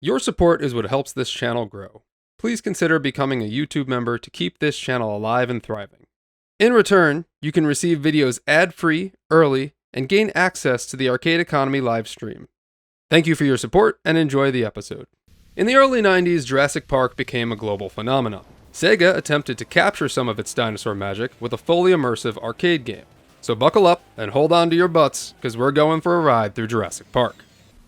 Your support is what helps this channel grow. Please consider becoming a YouTube member to keep this channel alive and thriving. In return, you can receive videos ad-free, early, and gain access to the Arcade Economy live stream. Thank you for your support and enjoy the episode. In the early 90s, Jurassic Park became a global phenomenon. Sega attempted to capture some of its dinosaur magic with a fully immersive arcade game. So buckle up and hold on to your butts, because we're going for a ride through Jurassic Park.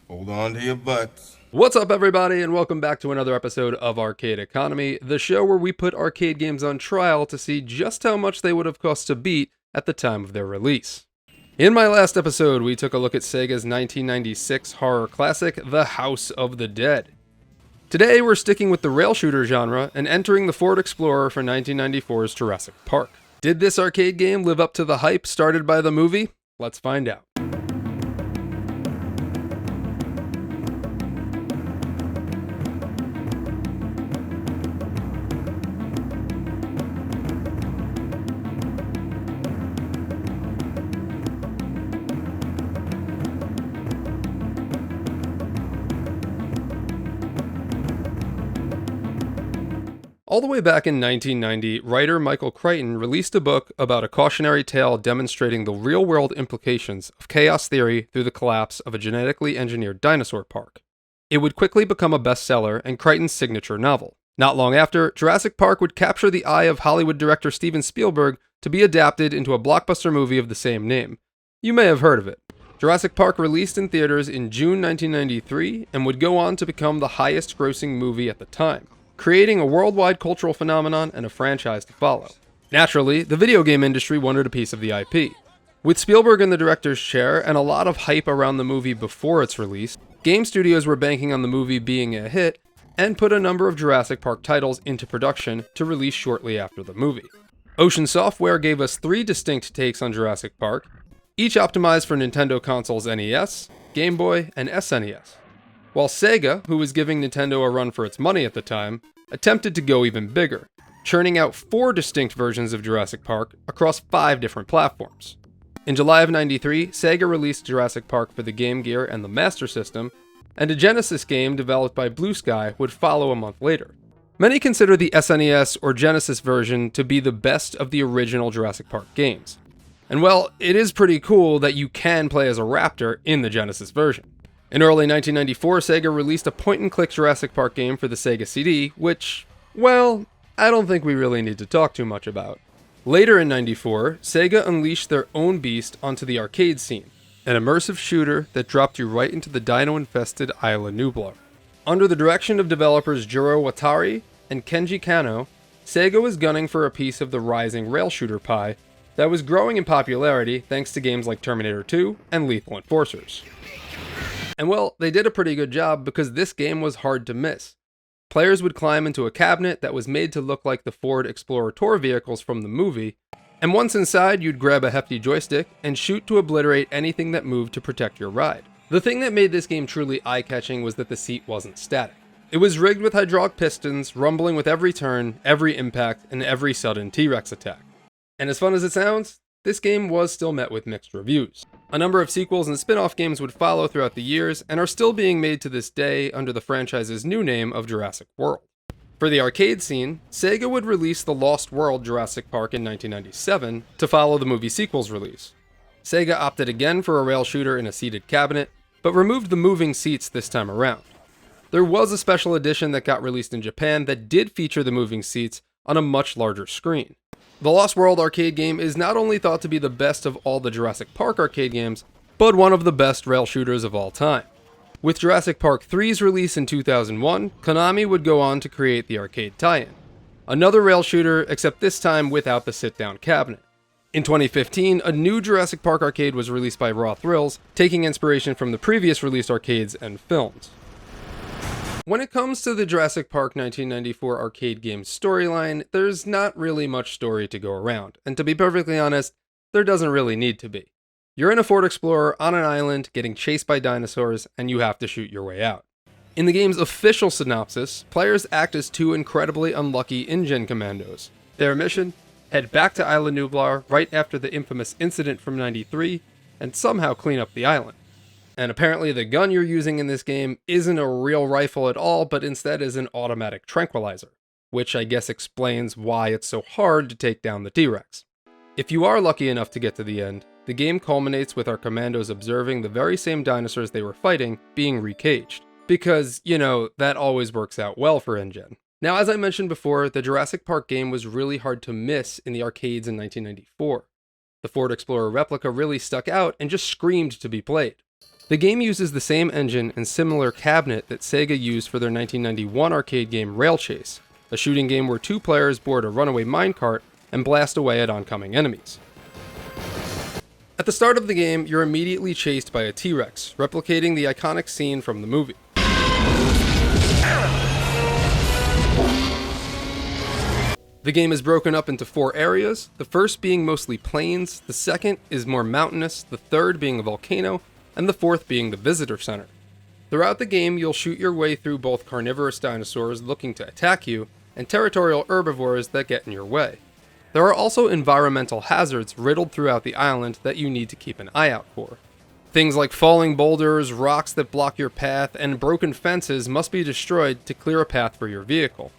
Hold on to your butts. What's up, everybody, and welcome back to another episode of Arcade Economy, the show where we put arcade games on trial to see just how much they would have cost to beat at the time of their release. In my last episode, we took a look at Sega's 1996 horror classic, The House of the Dead. Today, we're sticking with the rail shooter genre and entering the Ford Explorer for 1994's Jurassic Park. Did this arcade game live up to the hype started by the movie? Let's find out. All the way back in 1990, writer Michael Crichton released a book about a cautionary tale demonstrating the real-world implications of chaos theory through the collapse of a genetically engineered dinosaur park. It would quickly become a bestseller and Crichton's signature novel. Not long after, Jurassic Park would capture the eye of Hollywood director Steven Spielberg to be adapted into a blockbuster movie of the same name. You may have heard of it. Jurassic Park released in theaters in June 1993 and would go on to become the highest-grossing movie at the time, creating a worldwide cultural phenomenon and a franchise to follow. Naturally, the video game industry wanted a piece of the IP. With Spielberg in the director's chair and a lot of hype around the movie before its release, game studios were banking on the movie being a hit and put a number of Jurassic Park titles into production to release shortly after the movie. Ocean Software gave us 3 distinct takes on Jurassic Park, each optimized for Nintendo consoles NES, Game Boy, and SNES. While Sega, who was giving Nintendo a run for its money at the time, attempted to go even bigger, churning out 4 distinct versions of Jurassic Park across 5 different platforms. In July of '93, Sega released Jurassic Park for the Game Gear and the Master System, and a Genesis game developed by Blue Sky would follow a month later. Many consider the SNES or Genesis version to be the best of the original Jurassic Park games. And well, it is pretty cool that you can play as a raptor in the Genesis version. In early 1994, Sega released a point-and-click Jurassic Park game for the Sega CD, which, well, I don't think we really need to talk too much about. Later in '94, Sega unleashed their own beast onto the arcade scene, an immersive shooter that dropped you right into the dino-infested Isla Nublar. Under the direction of developers Juro Watari and Kenji Kano, Sega was gunning for a piece of the rising rail shooter pie that was growing in popularity thanks to games like Terminator 2 and Lethal Enforcers. And well, they did a pretty good job because this game was hard to miss. Players would climb into a cabinet that was made to look like the Ford Explorer tour vehicles from the movie, and once inside, you'd grab a hefty joystick and shoot to obliterate anything that moved to protect your ride. The thing that made this game truly eye-catching was that the seat wasn't static. It was rigged with hydraulic pistons, rumbling with every turn, every impact, and every sudden T-Rex attack. And as fun as it sounds, this game was still met with mixed reviews. A number of sequels and spin-off games would follow throughout the years and are still being made to this day under the franchise's new name of Jurassic World. For the arcade scene, Sega would release The Lost World Jurassic Park in 1997 to follow the movie sequel's release. Sega opted again for a rail shooter in a seated cabinet, but removed the moving seats this time around. There was a special edition that got released in Japan that did feature the moving seats on a much larger screen. The Lost World arcade game is not only thought to be the best of all the Jurassic Park arcade games, but one of the best rail shooters of all time. With Jurassic Park 3's release in 2001, Konami would go on to create the arcade tie-in. Another rail shooter, except this time without the sit-down cabinet. In 2015, a new Jurassic Park arcade was released by Raw Thrills, taking inspiration from the previous released arcades and films. When it comes to the Jurassic Park 1994 arcade game's storyline, there's not really much story to go around, and to be perfectly honest, there doesn't really need to be. You're in a Ford Explorer on an island getting chased by dinosaurs, and you have to shoot your way out. In the game's official synopsis, players act as 2 incredibly unlucky InGen commandos. Their mission? Head back to Isla Nublar right after the infamous incident from '93, and somehow clean up the island. And apparently the gun you're using in this game isn't a real rifle at all, but instead is an automatic tranquilizer, which I guess explains why it's so hard to take down the T-Rex. If you are lucky enough to get to the end, the game culminates with our commandos observing the very same dinosaurs they were fighting being recaged. Because, that always works out well for InGen. Now, as I mentioned before, the Jurassic Park game was really hard to miss in the arcades in 1994. The Ford Explorer replica really stuck out and just screamed to be played. The game uses the same engine and similar cabinet that Sega used for their 1991 arcade game Rail Chase, a shooting game where two players board a runaway minecart and blast away at oncoming enemies. At the start of the game, you're immediately chased by a T-Rex, replicating the iconic scene from the movie. The game is broken up into 4 areas, the first being mostly plains, the second is more mountainous, the third being a volcano, and the fourth being the visitor center. Throughout the game, you'll shoot your way through both carnivorous dinosaurs looking to attack you, and territorial herbivores that get in your way. There are also environmental hazards riddled throughout the island that you need to keep an eye out for. Things like falling boulders, rocks that block your path, and broken fences must be destroyed to clear a path for your vehicle.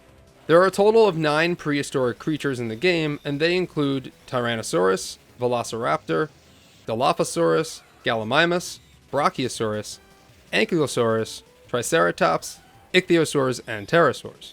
There are a total of 9 prehistoric creatures in the game, and they include Tyrannosaurus, Velociraptor, Dilophosaurus, Gallimimus, Brachiosaurus, Ankylosaurus, Triceratops, Ichthyosaurs, and Pterosaurs.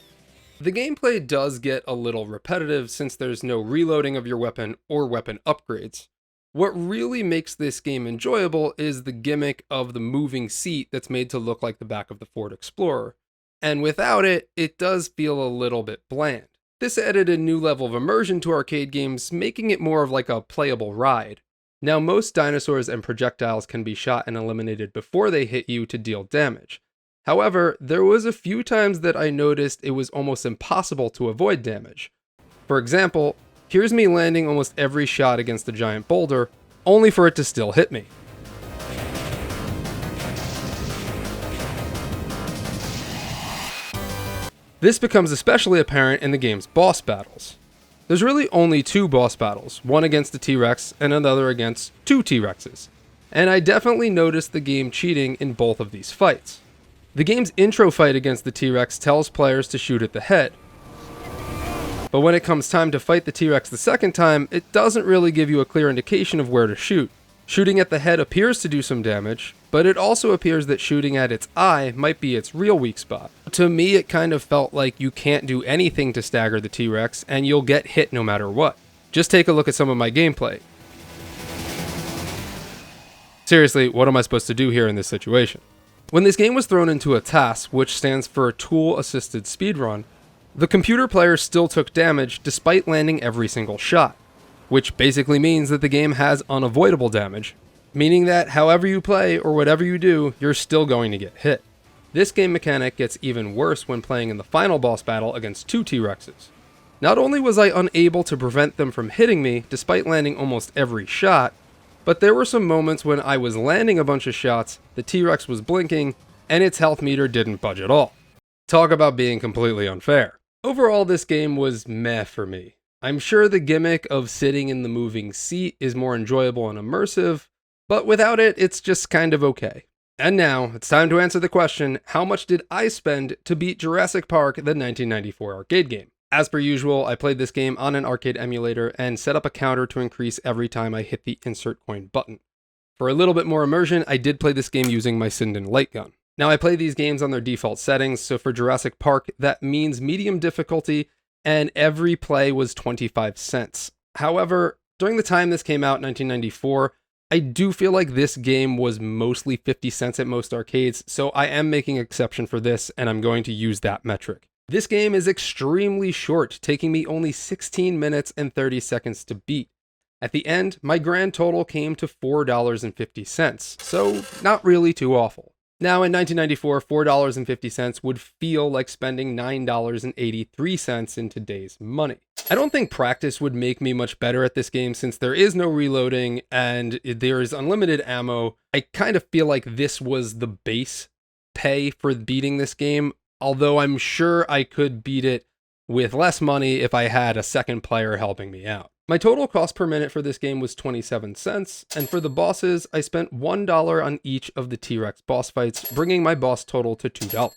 The gameplay does get a little repetitive since there's no reloading of your weapon or weapon upgrades. What really makes this game enjoyable is the gimmick of the moving seat that's made to look like the back of the Ford Explorer. And without it, it does feel a little bit bland. This added a new level of immersion to arcade games, making it more of like a playable ride. Now, most dinosaurs and projectiles can be shot and eliminated before they hit you to deal damage. However, there was a few times that I noticed it was almost impossible to avoid damage. For example, here's me landing almost every shot against a giant boulder, only for it to still hit me. This becomes especially apparent in the game's boss battles. There's really only 2 boss battles, one against a T-Rex and another against 2 T-Rexes. And I definitely noticed the game cheating in both of these fights. The game's intro fight against the T-Rex tells players to shoot at the head. But when it comes time to fight the T-Rex the second time, it doesn't really give you a clear indication of where to shoot. Shooting at the head appears to do some damage, but it also appears that shooting at its eye might be its real weak spot. To me, it kind of felt like you can't do anything to stagger the T-Rex, and you'll get hit no matter what. Just take a look at some of my gameplay. Seriously, what am I supposed to do here in this situation? When this game was thrown into a TAS, which stands for Tool Assisted Speedrun, the computer player still took damage despite landing every single shot, which basically means that the game has unavoidable damage, meaning that however you play or whatever you do, you're still going to get hit. This game mechanic gets even worse when playing in the final boss battle against 2 T-Rexes. Not only was I unable to prevent them from hitting me despite landing almost every shot, but there were some moments when I was landing a bunch of shots, the T-Rex was blinking, and its health meter didn't budge at all. Talk about being completely unfair. Overall, this game was meh for me. I'm sure the gimmick of sitting in the moving seat is more enjoyable and immersive, but without it, it's just kind of okay. And now, it's time to answer the question, how much did I spend to beat Jurassic Park, the 1994 arcade game? As per usual, I played this game on an arcade emulator and set up a counter to increase every time I hit the insert coin button. For a little bit more immersion, I did play this game using my Sinden light gun. Now, I play these games on their default settings, so for Jurassic Park, that means medium difficulty, and every play was 25 cents. However, during the time this came out in 1994, I do feel like this game was mostly 50 cents at most arcades, so I am making an exception for this, and I'm going to use that metric. This game is extremely short, taking me only 16 minutes and 30 seconds to beat. At the end, my grand total came to $4.50, so not really too awful. Now, in 1994, $4.50 would feel like spending $9.83 in today's money. I don't think practice would make me much better at this game since there is no reloading and there is unlimited ammo. I kind of feel like this was the base pay for beating this game, although I'm sure I could beat it with less money if I had a second player helping me out. My total cost per minute for this game was 27 cents, and for the bosses, I spent $1 on each of the T-Rex boss fights, bringing my boss total to $2.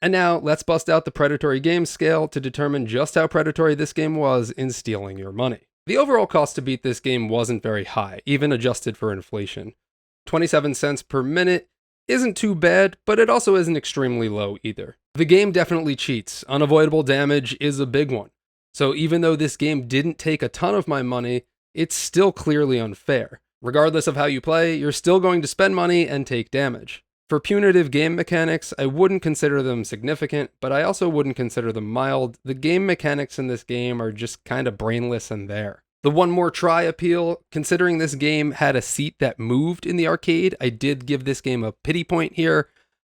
And now, let's bust out the Predatory game scale to determine just how predatory this game was in stealing your money. The overall cost to beat this game wasn't very high, even adjusted for inflation. 27 cents per minute isn't too bad, but it also isn't extremely low either. The game definitely cheats. Unavoidable damage is a big one. So even though this game didn't take a ton of my money, it's still clearly unfair. Regardless of how you play, you're still going to spend money and take damage. For punitive game mechanics, I wouldn't consider them significant, but I also wouldn't consider them mild. The game mechanics in this game are just kind of brainless and there. The one more try appeal, considering this game had a seat that moved in the arcade, I did give this game a pity point here.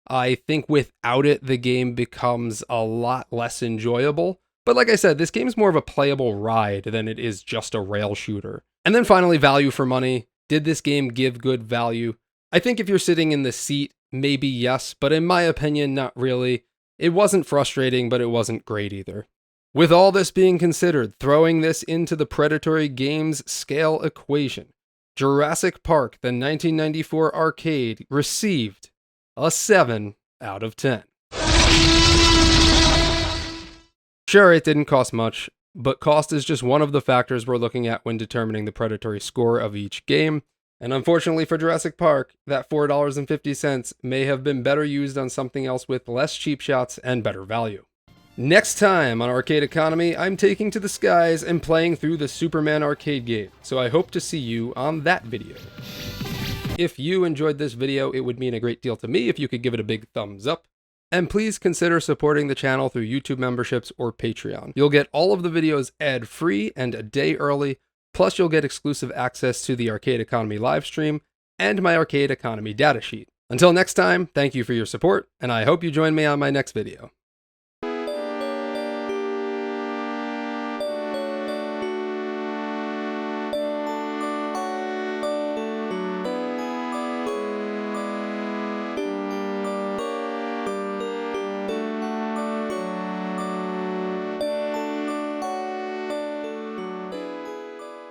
I think without it, the game becomes a lot less enjoyable. But like I said, this game's more of a playable ride than it is just a rail shooter. And then finally, value for money. Did this game give good value? I think if you're sitting in the seat, maybe yes, but in my opinion, not really. It wasn't frustrating, but it wasn't great either. With all this being considered, throwing this into the Predatory games scale equation, Jurassic Park, the 1994 arcade, received a 7 out of 10. Sure, it didn't cost much, but cost is just one of the factors we're looking at when determining the Predatory score of each game. And unfortunately for Jurassic Park, that $4.50 may have been better used on something else with less cheap shots and better value. Next time on Arcade Economy, I'm taking to the skies and playing through the Superman arcade game, so I hope to see you on that video. If you enjoyed this video, it would mean a great deal to me if you could give it a big thumbs up. And please consider supporting the channel through YouTube memberships or Patreon. You'll get all of the videos ad-free and a day early, plus you'll get exclusive access to the Arcade Economy livestream and my Arcade Economy datasheet. Until next time, thank you for your support, and I hope you join me on my next video.